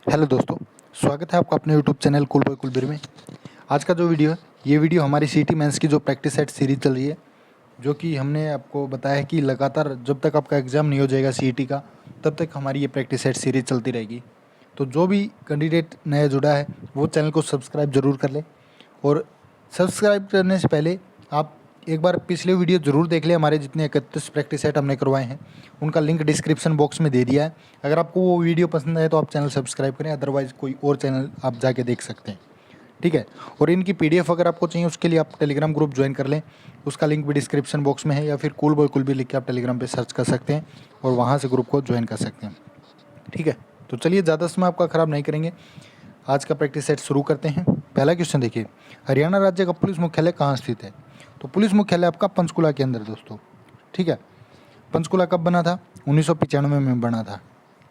Hello दोस्तों, स्वागत है आपका अपने YouTube channel cool boy Kulbir में। आज का जो वीडियो है, ये वीडियो हमारी सीटी मेंस की जो प्रैक्टिस सेट सीरीज चल रही है, जो कि हमने आपको बताया है कि लगातार जब तक आपका एग्ज़ाम नहीं हो जाएगा सीईटी का, तब तक हमारी ये प्रैक्टिस सेट सीरीज चलती रहेगी। तो जो भी कैंडिडेट नया जुड़ा है वो चैनल को सब्सक्राइब ज़रूर कर ले, और सब्सक्राइब करने से पहले आप एक बार पिछले वीडियो ज़रूर देख लें। हमारे जितने 31 प्रैक्टिस सेट हमने करवाए हैं उनका लिंक डिस्क्रिप्शन बॉक्स में दे दिया है। अगर आपको वो वीडियो पसंद आए तो आप चैनल सब्सक्राइब करें, अदरवाइज़ कोई और चैनल आप जाके देख सकते हैं, ठीक है। और इनकी पीडीएफ अगर आपको चाहिए उसके लिए आप टेलीग्राम ग्रुप ज्वाइन कर लें, उसका लिंक भी डिस्क्रिप्शन बॉक्स में है, या फिर कूल बॉय कुलबीर लिख के आप टेलीग्राम पे सर्च कर सकते हैं और वहाँ से ग्रुप को ज्वाइन कर सकते हैं, ठीक है। तो चलिए ज़्यादा समय आपका ख़राब नहीं करेंगे, आज का प्रैक्टिस सेट शुरू करते हैं। पहला क्वेश्चन देखिए, हरियाणा राज्य का पुलिस मुख्यालय कहाँ स्थित है? तो पुलिस मुख्यालय आपका पंचकुला के अंदर दोस्तों, ठीक है। पंचकुला कब बना था? 1995 में बना था,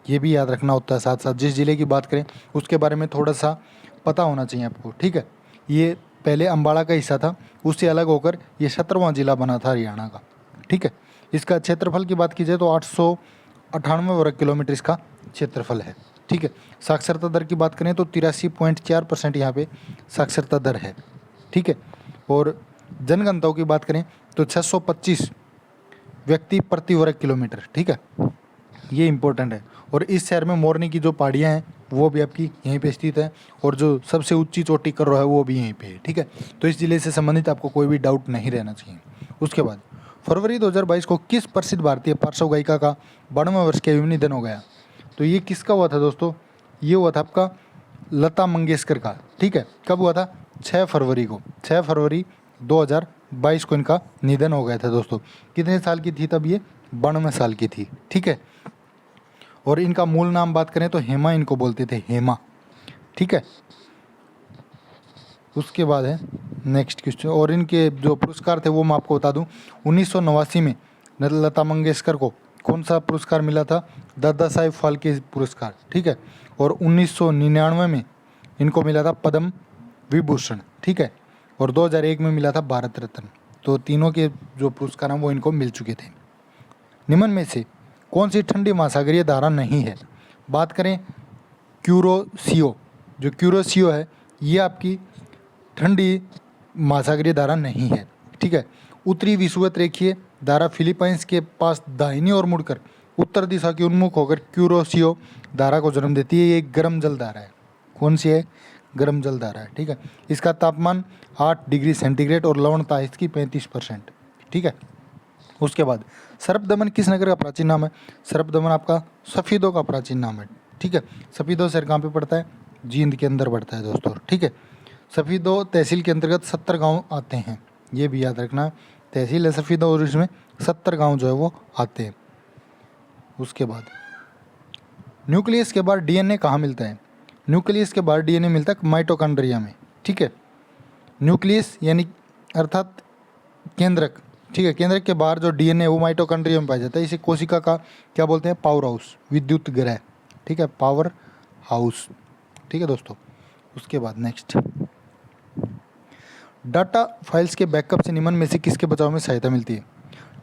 ये भी याद रखना होता है। साथ साथ जिस ज़िले की बात करें उसके बारे में थोड़ा सा पता होना चाहिए आपको, ठीक है। ये पहले अम्बाड़ा का हिस्सा था, उससे अलग होकर ये 17वां जिला बना था हरियाणा का, ठीक है। इसका क्षेत्रफल की बात की जाए तो 898 वर्ग किलोमीटर इसका क्षेत्रफल है, ठीक है। साक्षरता दर की बात करें तो 83.4% यहाँ पे साक्षरता दर है, ठीक है। और जनगणताओं की बात करें तो 625 व्यक्ति प्रति वर्ग किलोमीटर, ठीक है, ये इंपॉर्टेंट है। और इस शहर में मोरनी की जो पहाड़ियाँ हैं वो भी आपकी यहीं पे स्थित है, और जो सबसे ऊंची चोटी कर रहा है वो भी यहीं पे है, ठीक है। तो इस जिले से संबंधित आपको कोई भी डाउट नहीं रहना चाहिए। उसके बाद फरवरी 2022 को किस प्रसिद्ध भारतीय पार्श्व गायिका का 92वें वर्ष के निधन हो गया? तो ये किसका हुआ था दोस्तों? ये हुआ था आपका लता मंगेशकर का, ठीक है। कब हुआ था? 6 फरवरी को, 6 फरवरी 2022 को इनका निधन हो गया था दोस्तों। कितने साल की थी तब? ये 92 साल की थी, ठीक है। और इनका मूल नाम बात करें तो हेमा इनको बोलते थे, हेमा, ठीक है। उसके बाद है नेक्स्ट क्वेश्चन, और इनके जो पुरस्कार थे वो मैं आपको बता दूं। 1989 में लता मंगेशकर को कौन सा पुरस्कार मिला था? दादा साहेब फाल्के पुरस्कार, ठीक है। और 1999 में इनको मिला था पद्म विभूषण, ठीक है। और 2001 में मिला था भारत रत्न। तो तीनों के जो पुरस्कार हैं वो इनको मिल चुके थे। निम्न में से कौन सी ठंडी महासागरीय धारा नहीं है? बात करें क्यूरोसियो, जो क्यूरोसियो है ये आपकी ठंडी महासागरीय धारा नहीं है, ठीक है। उत्तरी विषुवत रेखीय धारा फिलीपाइंस के पास दाहिनी ओर मुड़कर उत्तर दिशा के उन्मुख होकर क्यूरोसियो धारा को जन्म देती है। ये एक गर्म जल धारा है। कौन सी है? गर्म जल धारा है, ठीक है। इसका तापमान 8 डिग्री सेंटीग्रेड और लवणता इसकी 35%, ठीक है। उसके बाद सर्पदमन किस नगर का प्राचीन नाम है? सर्पदमन आपका सफ़ीदों का प्राचीन नाम है, ठीक है। सफ़ीदों शहर कहाँ पे पड़ता है? जींद के अंदर पड़ता है दोस्तों, ठीक है। सफ़ीदों तहसील के अंतर्गत 70 गांव आते हैं, ये भी याद रखना। तहसील है सफ़ीदों और इसमें 70 गांव जो है वो आते हैं। उसके बाद न्यूक्लियस के बाद डीएनए कहाँ मिलता है? न्यूक्लियस के बाद डीएनए मिलता है माइटोकॉन्ड्रिया में, ठीक है। न्यूक्लियस यानी अर्थात केंद्रक, ठीक है। केंद्रक के बाहर जो डीएनए वो माइटोकॉन्ड्रिया में पाया जाता है। इसे कोशिका का क्या बोलते हैं? पावर हाउस, विद्युत ग्रह, ठीक है, पावर हाउस, ठीक है दोस्तों। उसके बाद नेक्स्ट, डाटा फाइल्स के बैकअप से निम्न में से किसके बचाव में सहायता मिलती है?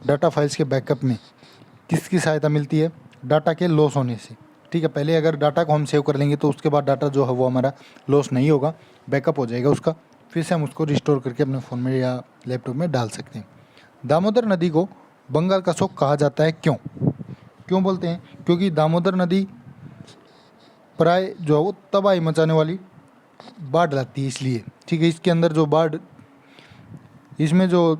डाटा फाइल्स के बैकअप में किसकी सहायता मिलती है? डाटा के लॉस होने से, ठीक है। पहले अगर डाटा को हम सेव कर लेंगे तो उसके बाद डाटा जो है वो हमारा लॉस नहीं होगा, बैकअप हो जाएगा उसका, फिर से हम उसको रिस्टोर करके अपने फ़ोन में या लैपटॉप में डाल सकते हैं। दामोदर नदी को बंगाल का शोक कहा जाता है, क्यों? क्यों बोलते हैं? क्योंकि दामोदर नदी प्राय जो है वो तबाही मचाने वाली बाढ़ लाती है, इसलिए, ठीक है। इसके अंदर जो बाढ़, इसमें जो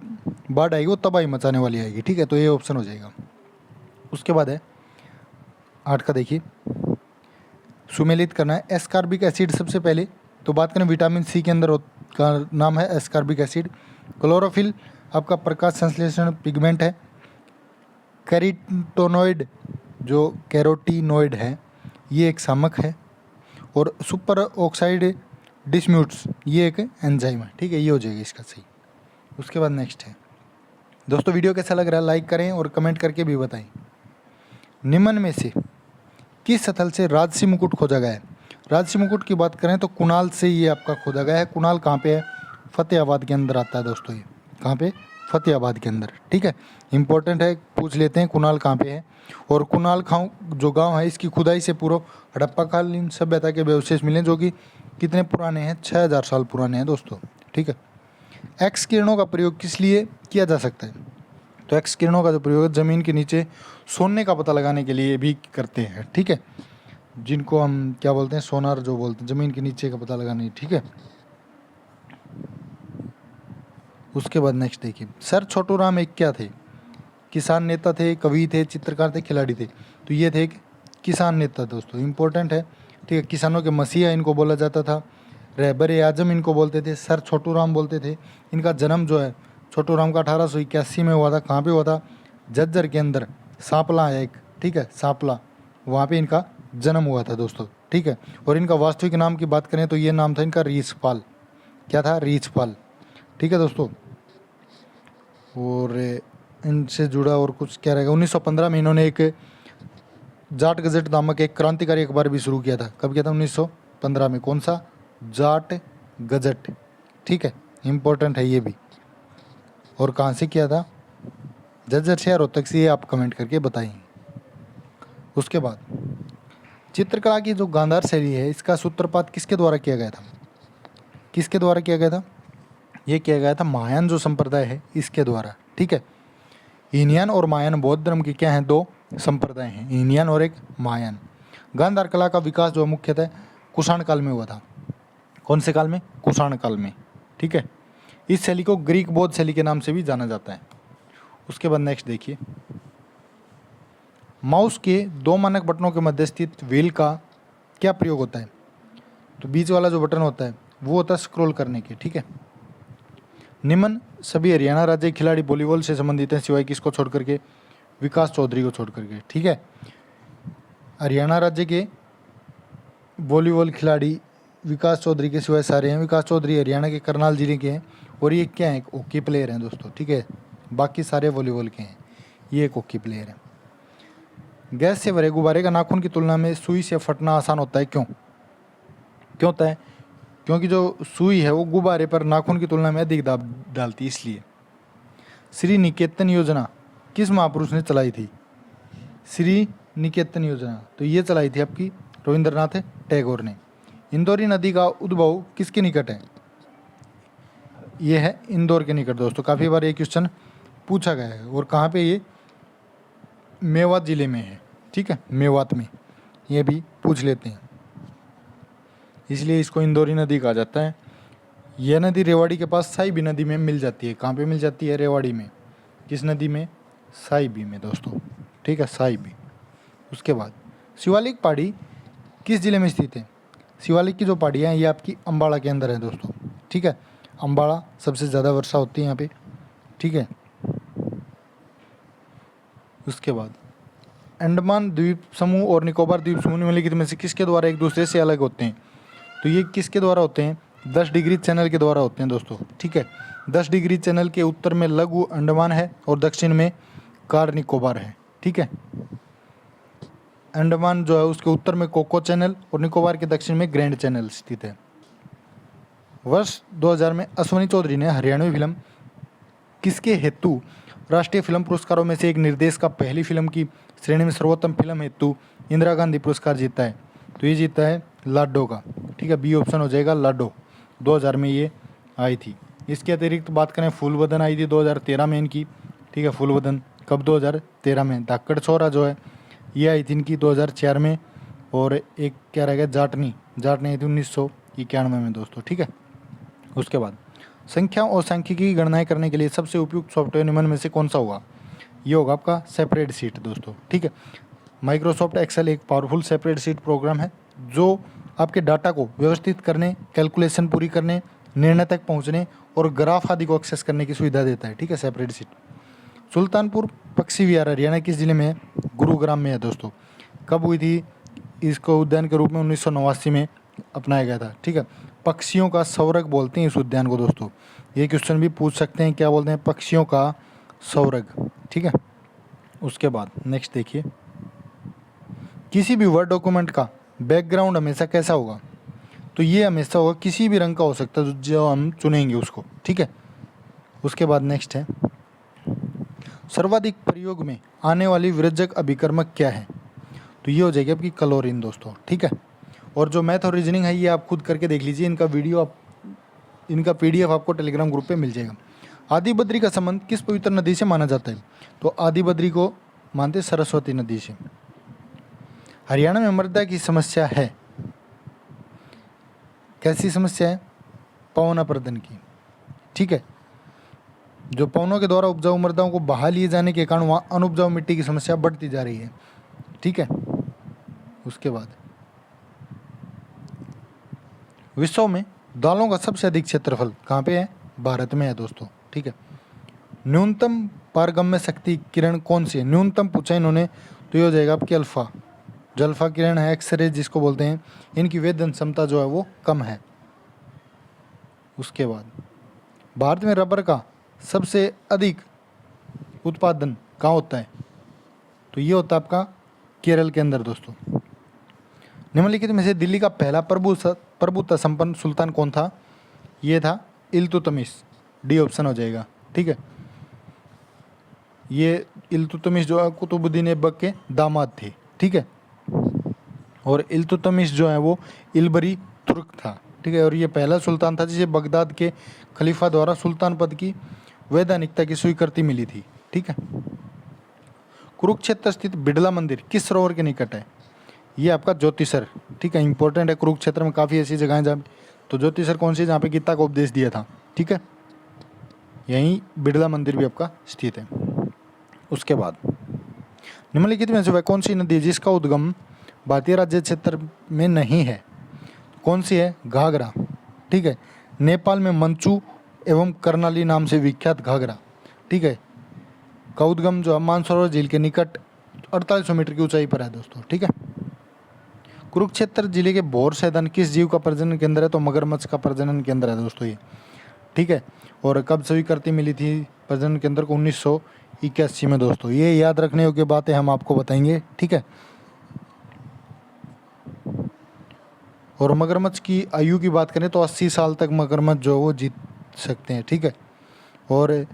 बाढ़ आएगी वो तबाही मचाने वाली आएगी, ठीक है। तो ये ऑप्शन हो जाएगा। उसके बाद है 8 का, देखिए, सुमेलित करना है एस्कॉर्बिक एसिड। सबसे पहले तो बात करें विटामिन सी के अंदर का नाम है एस्कॉर्बिक एसिड। क्लोरोफिल आपका प्रकाश संश्लेषण पिगमेंट है। कैरोटीनॉइड, जो कैरोटीनॉइड है ये एक शामक है। और सुपर ऑक्साइड डिस्म्यूट्स ये एक एंजाइम है, ठीक है। ये हो जाएगा इसका सही। उसके बाद नेक्स्ट है दोस्तों, वीडियो कैसा लग रहा है लाइक करें और कमेंट करके भी बताएं। निम्न में से किस स्थल से राजसी मुकुट खोजा गया है? राजसी मुकुट की बात करें तो कुणाल से ये आपका खोजा गया है। कुणाल कहाँ पे है? फतेहाबाद के अंदर आता है दोस्तों। ये कहाँ पे? फतेहाबाद के अंदर। ठीक है, इंपॉर्टेंट है, पूछ लेते हैं कुणाल कहाँ पे है। और कुणाल गाँव जो गांव है, इसकी खुदाई से पूर्व हड़प्पाकालीन सभ्यता के अवशेष मिले, जो कि कितने पुराने हैं, 6000 साल पुराने हैं दोस्तों। ठीक है, एक्स किरणों का प्रयोग किस लिए किया जा सकता है? तो एक्स किरणों का जो प्रयोग ज़मीन के नीचे सोने का पता लगाने के लिए भी करते हैं। ठीक है, जिनको हम क्या बोलते हैं, सोनार जो बोलते हैं, ज़मीन के नीचे का पता लगाने। ठीक है, उसके बाद नेक्स्ट देखिए, सर छोटू राम एक क्या थे? किसान नेता थे, कवि थे, चित्रकार थे, खिलाड़ी थे। तो ये थे किसान नेता दोस्तों, इंपॉर्टेंट है। ठीक है, किसानों के मसीहा इनको बोला जाता था, रहबर आजम इनको बोलते थे, सर छोटू राम बोलते थे। इनका जन्म जो है छोटू राम का 1881 में हुआ था। कहाँ पे हुआ था? झज्जर के अंदर, सांपला है एक, ठीक है, सांपला, वहाँ पे इनका जन्म हुआ था दोस्तों। ठीक है, और इनका वास्तविक नाम की बात करें तो ये नाम था इनका रीछपाल। क्या था? रीछपाल। ठीक है दोस्तों, और इनसे जुड़ा और कुछ क्या रहेगा, 1915 में इन्होंने एक जाट गजट नामक एक क्रांतिकारी अखबार भी शुरू किया था। कब किया था? 1915 में। कौन सा? जाट गजट। ठीक है, इम्पोर्टेंट है ये भी। और कहाँ से किया था? झज्जर से या रोहतक से, ये आप कमेंट करके बताइए। उसके बाद चित्रकला की जो गांधार शैली है, इसका सूत्रपात किसके द्वारा किया गया था? किसके द्वारा किया गया था? ये किया गया था महायान जो संप्रदाय है, इसके द्वारा। ठीक है, हीनयान और महायान बौद्ध धर्म की क्या हैं? दो संप्रदाय हैं, हीनयान और एक महायान। गांधार कला का विकास जो मुख्यतः कुषाण काल में हुआ था। कौन से काल में? कुषाण काल में। ठीक है, इस शैली को ग्रीक बौद्ध शैली के नाम से भी जाना जाता है। उसके बाद नेक्स्ट देखिए, माउस के दो मानक बटनों के मध्य स्थित व्हील का क्या प्रयोग होता है? तो बीच वाला जो बटन होता है वो होता है स्क्रॉल करने के। ठीक है, निम्न सभी हरियाणा राज्य के खिलाड़ी वॉलीबॉल से संबंधित हैं, सिवाय किसको छोड़ करके? विकास चौधरी को छोड़ करके। ठीक है, हरियाणा राज्य के वॉलीबॉल खिलाड़ी विकास चौधरी के सिवाय सारे हैं। विकास चौधरी हरियाणा के करनाल जिले के हैं, और ये क्या है? एक हॉकी प्लेयर हैं दोस्तों। ठीक है, बाकी सारे वॉलीबॉल के हैं, ये एक हॉकी प्लेयर है। गैस से भरे गुब्बारे का नाखून की तुलना में सुई से फटना आसान होता है, क्यों? क्यों होता है? क्योंकि जो सुई है वो गुब्बारे पर नाखून की तुलना में अधिक दाब डालती है, इसलिए। श्री निकेतन योजना किस महापुरुष ने चलाई थी? श्री निकेतन योजना तो ये चलाई थी आपकी रविंद्रनाथ टैगोर ने। इंदौरी नदी का उद्भव किसके निकट है? ये है इंदौर के निकट दोस्तों। काफ़ी बार ये क्वेश्चन पूछा गया है। और कहाँ पे? ये मेवात जिले में है। ठीक है, मेवात में, ये भी पूछ लेते हैं, इसलिए इसको इंदौरी नदी कहा जाता है। यह नदी रेवाड़ी के पास साइबी नदी में मिल जाती है। कहाँ पे मिल जाती है? रेवाड़ी में। किस नदी में? साइबी में दोस्तों। ठीक है, साइबी। उसके बाद शिवालिक पहाड़ी किस जिले में स्थित है? शिवालिक की जो पहाड़ियाँ हैं ये आपकी अम्बाड़ा के अंदर है दोस्तों। ठीक है, अम्बाड़ा सबसे ज़्यादा वर्षा होती है यहाँ पे। ठीक है, उसके बाद अंडमान द्वीप समूह और निकोबार द्वीप समूह निम्नलिखित में से किसके द्वारा एक दूसरे से अलग होते हैं? तो ये किसके द्वारा होते हैं? 10 डिग्री चैनल के द्वारा होते हैं दोस्तों। ठीक है, 10 डिग्री चैनल के उत्तर में लघु अंडमान है और दक्षिण में कार निकोबार है। ठीक है, अंडमान जो है उसके उत्तर में कोको चैनल और निकोबार के दक्षिण में ग्रैंड चैनल स्थित है। वर्ष 2000 में अश्वनी चौधरी ने हरियाणवी फिल्म किसके हेतु राष्ट्रीय फिल्म पुरस्कारों में से एक निर्देश का पहली फिल्म की श्रेणी में सर्वोत्तम फिल्म हेतु इंदिरा गांधी पुरस्कार जीता है? तो ये जीता है लाडो का। ठीक है, बी ऑप्शन हो जाएगा लाडो। 2000 में ये आई थी। इसके अतिरिक्त बात करें, फूल बदन आई थी 2013 में इनकी। ठीक है, फूल बदन कब? 2013 में। धाकड़ छोरा जो है ये आई थी इनकी 2004 में। और एक क्या रहेगा? जाटनी। जाटनी आई थी 1991 में दोस्तों। ठीक है, उसके बाद संख्या और सांख्यिकी की गणनाएं करने के लिए सबसे उपयुक्त सॉफ्टवेयर निम्न में से कौन सा होगा? ये होगा आपका सेपरेट शीट दोस्तों। ठीक है, माइक्रोसॉफ्ट एक्सेल एक पावरफुल सेपरेट शीट प्रोग्राम है जो आपके डाटा को व्यवस्थित करने, कैलकुलेशन पूरी करने, निर्णय तक पहुंचने और ग्राफ आदि को एक्सेस करने की सुविधा देता है। ठीक है, सेपरेट शीट। सुल्तानपुर पक्षी विहार हरियाणा किस जिले में है? गुरुग्राम में है दोस्तों। कब हुई थी? इसको उद्यान के रूप में 1989 में अपनाया गया था। ठीक है, पक्षियों का स्वर्ग बोलते हैं इस उद्यान को दोस्तों। ये क्वेश्चन भी पूछ सकते हैं, क्या बोलते हैं? पक्षियों का स्वर्ग। ठीक है, उसके बाद नेक्स्ट देखिए, किसी भी वर्ड डॉक्यूमेंट का बैकग्राउंड हमेशा कैसा होगा? तो ये हमेशा होगा किसी भी रंग का हो सकता है जो हम चुनेंगे उसको। ठीक है, उसके बाद नेक्स्ट है सर्वाधिक प्रयोग में आने वाली विरजक अभिकर्मक क्या है? तो ये हो जाएगी आपकी क्लोरीन दोस्तों, ठीक है। और जो मैथ और रीजनिंग है ये आप खुद करके देख लीजिए, इनका PDF आपको टेलीग्राम ग्रुप पे मिल जाएगा। आदि बद्री का संबंध किस पवित्र नदी से माना जाता है? तो आदि बद्री को मानते सरस्वती नदी से। हरियाणा में मृदा की समस्या है, कैसी समस्या है? पवन अपर्दन की, ठीक है। जो पवनों के द्वारा उपजाऊ मृदाओं को बहा लिए जाने के कारण वहाँ अनुपजाऊ मिट्टी की समस्या बढ़ती जा रही है, ठीक है। उसके बाद विश्व में दालों का सबसे अधिक क्षेत्रफल कहाँ पे है? भारत में है दोस्तों, ठीक है। न्यूनतम पारगम्य शक्ति किरण कौन सी है? न्यूनतम पूछा इन्होंने, तो ये हो जाएगा आपकी अल्फा। जो अल्फा किरण है, एक्सरे जिसको बोलते हैं, इनकी वेदन क्षमता जो है वो कम है। उसके बाद भारत में रबर का सबसे अधिक उत्पादन कहाँ होता है? तो ये होता है आपका केरल के अंदर दोस्तों। निम्नलिखित में से दिल्ली का पहला प्रभुत्व संपन्न सुल्तान कौन था? ये था इल्तुतमिश, डी ऑप्शन हो जाएगा, ठीक है। ये इल्तुतमिश जो है कुतुबुद्दीन ऐबक के दामाद थे, ठीक है। और इल्तुतमिश जो है वो इल्बरी तुर्क था, ठीक है। और ये पहला सुल्तान था जिसे बगदाद के खलीफा द्वारा सुल्तान पद की वैधानिकता की स्वीकृति मिली थी, ठीक है। कुरुक्षेत्र स्थित बिड़ला मंदिर किस सरोवर के निकट है? ये आपका ज्योतिसर, ठीक है। इंपॉर्टेंट है, कुरुक्षेत्र में काफ़ी ऐसी जगहें जहाँ, तो ज्योतिसर कौन सी? जहाँ पे गीता को उपदेश दिया था, ठीक है। यहीं बिड़ला मंदिर भी आपका स्थित है। उसके बाद निम्नलिखित में से वह कौन सी नदी है जिसका उद्गम भारतीय राज्य क्षेत्र में नहीं है? कौन सी है? घाघरा, ठीक है। नेपाल में मंचू एवं कर्नाली नाम से विख्यात घाघरा, ठीक है, का उद्गम जो है मानसरोवर झील के निकट 4800 मीटर की ऊंचाई पर है दोस्तों, ठीक है। कुरुक्षेत्र जिले के भोर सैदान किस जीव का प्रजनन केंद्र है? तो मगरमच्छ का प्रजनन केंद्र है दोस्तों ये, ठीक है। और कब स्वीकृति मिली थी प्रजनन केंद्र को? 1981 में दोस्तों। ये याद रखने योग्य बातें हम आपको बताएंगे, ठीक है। और मगरमच्छ की आयु की बात करें तो 80 साल तक मगरमच्छ जो वो जीत सकते हैं, ठीक है। और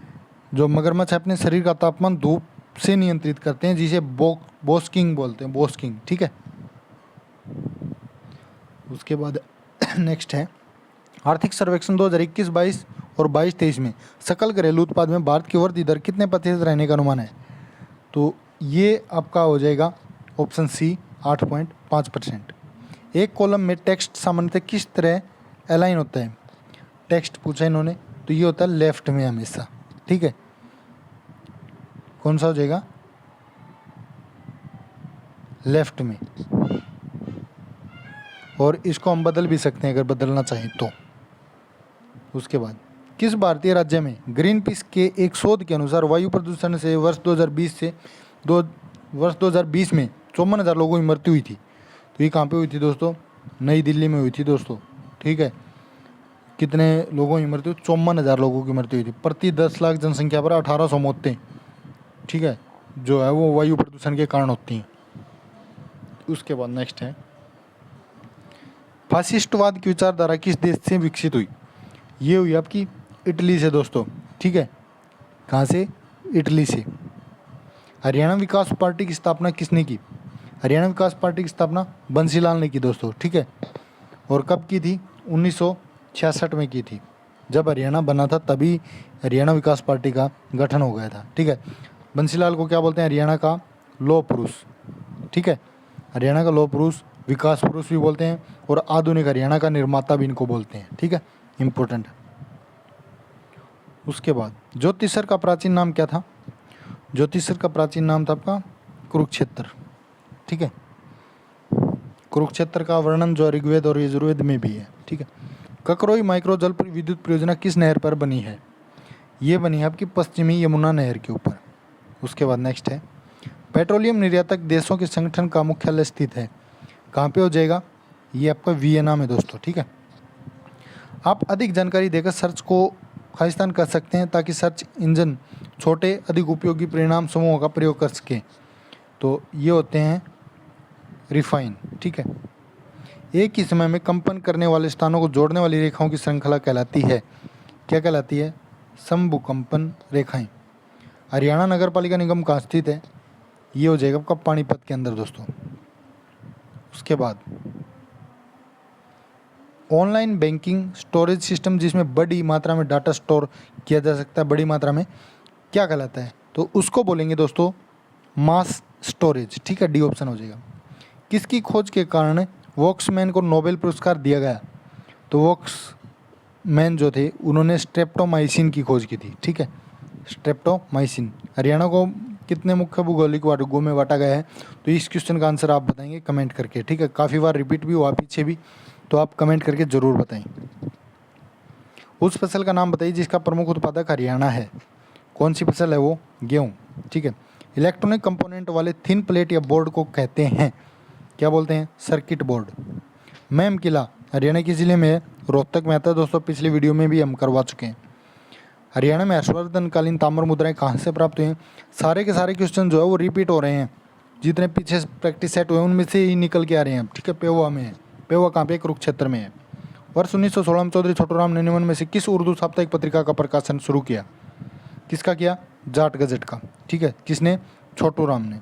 जो मगरमच्छ अपने शरीर का तापमान धूप से नियंत्रित करते हैं, जिसे बोस्किंग बोलते हैं, बोस्किंग, ठीक है। उसके बाद नेक्स्ट है आर्थिक सर्वेक्षण 2021-22 और 22-23 में सकल घरेलू उत्पाद में भारत की वृद्धि दर कितने प्रतिशत रहने का अनुमान है? तो ये आपका हो जाएगा ऑप्शन सी 8.5%। एक कॉलम में टेक्स्ट सामान्यतः किस तरह अलाइन होता है? टेक्स्ट पूछा इन्होंने, तो ये होता है लेफ्ट में हमेशा, ठीक है। कौन सा हो जाएगा? लेफ्ट में। और इसको हम बदल भी सकते हैं अगर बदलना चाहें तो। उसके बाद किस भारतीय राज्य में ग्रीन पीस के एक शोध के अनुसार वायु प्रदूषण से वर्ष 2020 में 54,000 लोगों की मृत्यु हुई थी? तो ये कहाँ पे हुई थी दोस्तों? नई दिल्ली में हुई थी दोस्तों, ठीक है। कितने लोगों की मृत्यु? 54,000 लोगों की मृत्यु हुई थी। प्रति 10 लाख जनसंख्या पर 1800 मौतें, ठीक है, जो है वो वायु प्रदूषण के कारण होती हैं। उसके बाद नेक्स्ट है फासिस्टवाद की विचारधारा किस देश से विकसित हुई? ये हुई आपकी इटली से दोस्तों, ठीक है। कहाँ से? इटली से। हरियाणा विकास पार्टी की स्थापना किसने की? हरियाणा विकास पार्टी की स्थापना बंसीलाल ने की दोस्तों, ठीक है। और कब की थी? 1966 में की थी। जब हरियाणा बना था तभी हरियाणा विकास पार्टी का गठन हो गया था, ठीक है। बंसीलाल को क्या बोलते हैं? हरियाणा का लौह पुरुष, ठीक है। हरियाणा का लौह पुरुष, विकास पुरुष भी बोलते हैं, और आधुनिक हरियाणा का निर्माता भी इनको बोलते हैं, ठीक है। इम्पोर्टेंट है। उसके बाद ज्योतिषर का प्राचीन नाम क्या था? ज्योतिषर का प्राचीन नाम था आपका कुरुक्षेत्र, ठीक है। कुरुक्षेत्र का वर्णन जो ऋग्वेद और यजुर्वेद में भी है, ठीक है। ककरोई माइक्रो जल विद्युत परियोजना किस नहर पर बनी है? ये बनी है आपकी पश्चिमी यमुना नहर के ऊपर। उसके बाद नेक्स्ट है पेट्रोलियम निर्यातक देशों के संगठन का मुख्यालय स्थित है, कहाँ पे हो जाएगा? ये आपका वियना में दोस्तों, ठीक है। आप अधिक जानकारी देकर सर्च को खालिस्तान कर सकते हैं ताकि सर्च इंजन छोटे अधिक उपयोगी परिणाम समूहों का प्रयोग कर सकें। तो ये होते हैं रिफाइन, ठीक है। एक ही समय में कंपन करने वाले स्थानों को जोड़ने वाली रेखाओं की श्रृंखला कहलाती है, क्या कहलाती है? समभूकंपन रेखाएं। हरियाणा नगर पालिका निगम कहाँ स्थित है? ये हो जाएगा आपका पानीपत के अंदर दोस्तों। उसके बाद ऑनलाइन बैंकिंग स्टोरेज सिस्टम जिसमें बड़ी मात्रा में डाटा स्टोर किया जा सकता है, बड़ी मात्रा में, क्या कहलाता है? तो उसको बोलेंगे दोस्तों मास स्टोरेज। ठीक है, डी ऑप्शन हो जाएगा। किसकी खोज के कारण वॉक्समैन को नोबेल पुरस्कार दिया गया? तो वॉक्समैन जो थे उन्होंने स्ट्रेप्टोमाइसिन की खोज की थी। ठीक है, स्ट्रेप्टोमाइसिन। हरियाणा को कितने मुख्य भौगोलिक वर्गों में बांटा गया है? तो इस क्वेश्चन का आंसर आप बताएंगे कमेंट करके। ठीक है, काफ़ी बार रिपीट भी हुआ पीछे भी, तो आप कमेंट करके ज़रूर बताएं। उस फसल का नाम बताइए जिसका प्रमुख उत्पादक हरियाणा है। कौन सी फसल है वो? गेहूँ। ठीक है। इलेक्ट्रॉनिक कंपोनेंट वाले थिन प्लेट या बोर्ड को कहते हैं, क्या बोलते हैं? Circuit board. मैम किला हरियाणा के ज़िले में है? रोहतक में आता है दोस्तों, पिछली वीडियो में भी हम करवा चुके हैं। हरियाणा में हर्षवर्धनकालीन ताम्र मुद्राएं कहाँ से प्राप्त हुई हैं? सारे के सारे क्वेश्चन जो है वो रिपीट हो रहे हैं, जितने पीछे प्रैक्टिस सेट हुए उनमें से ही निकल के आ रहे हैं। ठीक है, पेवा में है। पेवा कहाँ पे? कुरुक्षेत्र में है। वर्ष 1916 में चौधरी छोटूराम ने निमन में से किस उर्दू साप्ताहिक पत्रिका का प्रकाशन शुरू किया? किसका किया? जाट गजट का। ठीक है, किसने? छोटूराम ने।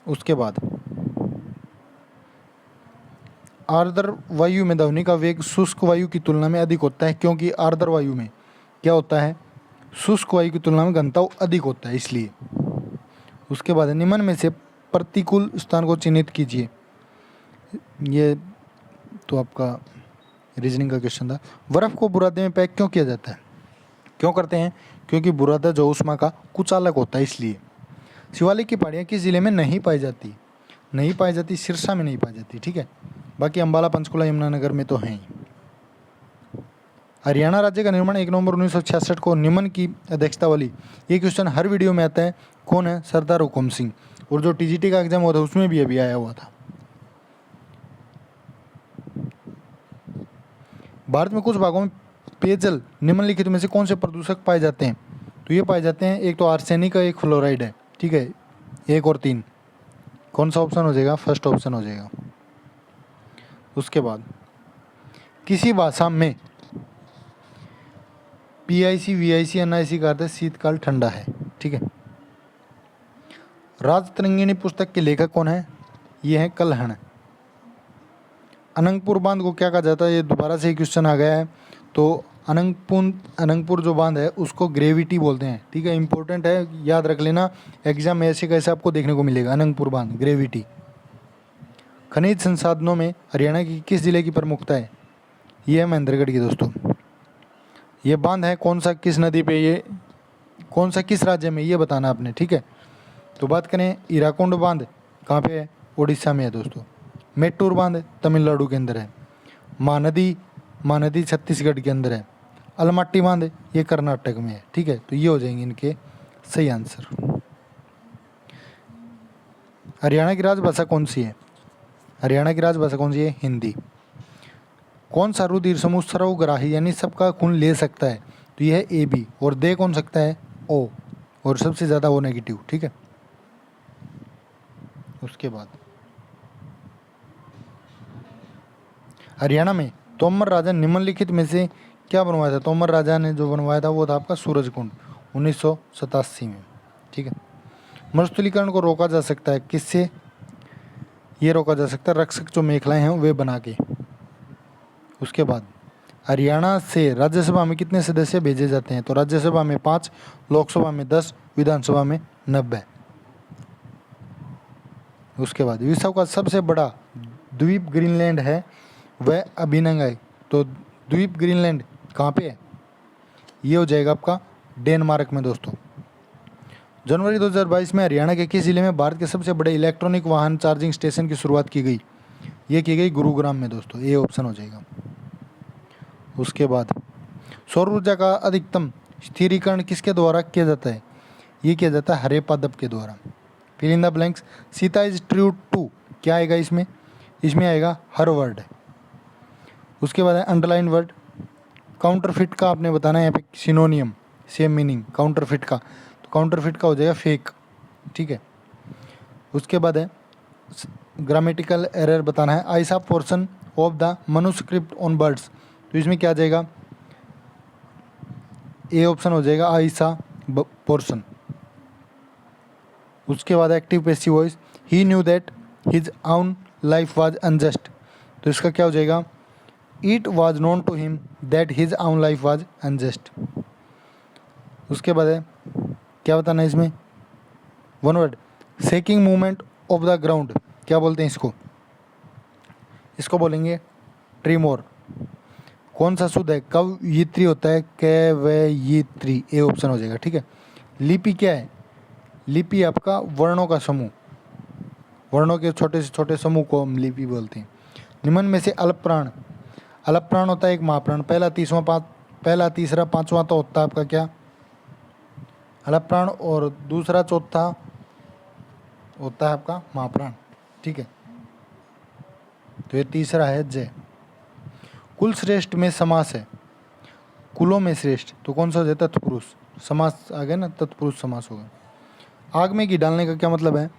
उसके बाद आर्द्र वायु में ध्वनि का वेग शुष्क वायु की तुलना में अधिक होता है, क्योंकि आर्द्र वायु में क्या होता है? शुष्क वायु की तुलना में घनत्व अधिक होता है, इसलिए। उसके बाद निम्न में से प्रतिकूल स्थान को चिन्हित कीजिए। ये तो आपका रीजनिंग का क्वेश्चन था। बर्फ को बुरादे में पैक क्यों किया जाता है? क्यों करते हैं? क्योंकि बुरादा जो उष्मा का कुचालक होता है, इसलिए। शिवालिक की पहाड़ियाँ किस जिले में नहीं पाई जाती? नहीं पाई जाती, सिरसा में नहीं पाई जाती। ठीक है, बाकी अम्बाला, पंचकुला, यमुनानगर में तो हैं। हरियाणा राज्य का निर्माण 1 नवंबर 1966 को निमन की अध्यक्षता वाली, ये क्वेश्चन हर वीडियो में आता है, कौन है? सरदार हुकुम सिंह। और जो टीजीटी का एग्जाम हुआ था उसमें भी अभी आया हुआ था। भारत में कुछ भागों में पेयजल निम्नलिखित में से कौन से प्रदूषक पाए जाते हैं? तो ये पाए जाते हैं, एक तो आर्सेनिक है, एक फ्लोराइड है। ठीक है, 1 और 3। कौन सा ऑप्शन हो जाएगा? फर्स्ट ऑप्शन हो जाएगा। उसके बाद किसी भाषा में PIC, VIC, NIC का अर्थ है शीतकाल ठंडा है। ठीक है। राजतरंगिणी पुस्तक के लेखक कौन है? ये है कल्हण। अनंगपुर बांध को क्या कहा जाता है? ये दोबारा से क्वेश्चन आ गया है। तो अनंगपुर जो बांध है उसको ग्रेविटी बोलते हैं। ठीक है, इंपॉर्टेंट है, याद रख लेना, एग्जाम में ऐसे कैसे आपको देखने को मिलेगा। अनंगपुर बांध, ग्रेविटी। खनिज संसाधनों में हरियाणा की किस जिले की प्रमुखता है? ये है महेंद्रगढ़ की दोस्तों। ये बांध है कौन सा, किस नदी पे, ये कौन सा, किस राज्य में, ये बताना आपने। ठीक है, तो बात करें हीराकुंड बांध कहाँ पे है? उड़ीसा में है दोस्तों। मेट्टूर बांध तमिलनाडु के अंदर है। महानदी छत्तीसगढ़ के अंदर है। अलमट्टी बांध ये कर्नाटक में है। ठीक है, तो ये हो जाएंगे इनके सही आंसर। हरियाणा की राजभाषा कौन सी है? हरियाणा की राजभाषा कौन सी है? हिंदी। कौन सा रुधिर समूह सर्वग्राही यानी सबका खून ले सकता है? तो यह है AB। और दे कौन सकता है? O। और सबसे ज़्यादा O नेगेटिव। ठीक है। उसके बाद हरियाणा में तोमर राजा निम्नलिखित में से क्या बनवाया था? तोमर राजा ने जो बनवाया था वो था आपका सूरजकुंड, 1987 में। ठीक है। मरुस्थलीकरण को रोका जा सकता है किससे? ये रोका जा सकता है रक्षक जो मेखलाएं हैं वे बना के। उसके बाद हरियाणा से राज्यसभा में कितने सदस्य भेजे जाते हैं? तो राज्यसभा में 5, लोकसभा में 10, विधानसभा में 90। उसके बाद विश्व का सबसे बड़ा द्वीप ग्रीनलैंड है, वह अभिनंग है। तो द्वीप ग्रीनलैंड कहाँ पे है? ये हो जाएगा आपका डेनमार्क में दोस्तों। जनवरी 2022 में हरियाणा के किस जिले में भारत के सबसे बड़े इलेक्ट्रॉनिक वाहन चार्जिंग स्टेशन की शुरुआत की गई? ये की गई गुरुग्राम में दोस्तों। ये ऑप्शन हो जाएगा। उसके बाद सौर ऊर्जा का अधिकतम स्थिरीकरण किसके द्वारा किया जाता है? ये किया जाता है हरे पादप के द्वारा। Fill in the blanks. Sita is true to, क्या आएगा इसमें? इसमें आएगा हर वर्ड। उसके बाद है अंडरलाइन वर्ड। काउंटरफिट का आपने बताना है यहाँ पे सिनोनियम, सेम मीनिंग काउंटरफिट का, तो काउंटरफिट का हो जाएगा फेक। ठीक है। उसके बाद है ग्रामेटिकल एरर बताना है। आई सा portion of the manuscript on birds, तो इसमें क्या आ जाएगा? ए ऑप्शन हो जाएगा आई सा पोर्शन। उसके बाद active passive voice, he knew that his own life was unjust. तो इसका क्या हो जाएगा, it was known to him that his own life was unjust. उसके बाद है क्या बताना है इसमें, one word, shaking movement of the ground, क्या बोलते हैं इसको, इसको बोलेंगे ट्रीमोर। कौन सा शुद्ध है, कवयित्री होता है कवयित्री, ए ऑप्शन हो जाएगा, ठीक है। लिपि क्या है, लिपि आपका वर्णों का समूह, वर्णों के छोटे से छोटे समूह को हम लिपि बोलते हैं। निम्न में से अल्प प्राण, अल्प प्राण होता है एक महाप्राण, पहला तीसरा पांचवा तो होता है आपका क्या, अल्प प्राण, और दूसरा चौथा होता है आपका महाप्राण, ठीक है। तो ये तीसरा है जय। कुल श्रेष्ठ में समास है, कुलों में श्रेष्ठ, तो कौन सा हो जाता है, तत्पुरुष, समास आ गया ना, तत्पुरुष समास हो गया। आग में घी डालने का क्या मतलब है,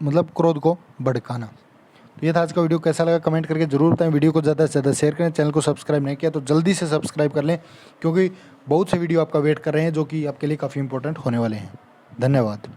मतलब क्रोध को भड़काना। तो ये था आज का वीडियो, कैसा लगा कमेंट करके जरूर बताएं। वीडियो को ज़्यादा से ज़्यादा शेयर करें, चैनल को सब्सक्राइब नहीं किया तो जल्दी से सब्सक्राइब कर लें, क्योंकि बहुत से वीडियो आपका वेट कर रहे हैं जो कि आपके लिए काफ़ी इंपॉर्टेंट होने वाले हैं। धन्यवाद।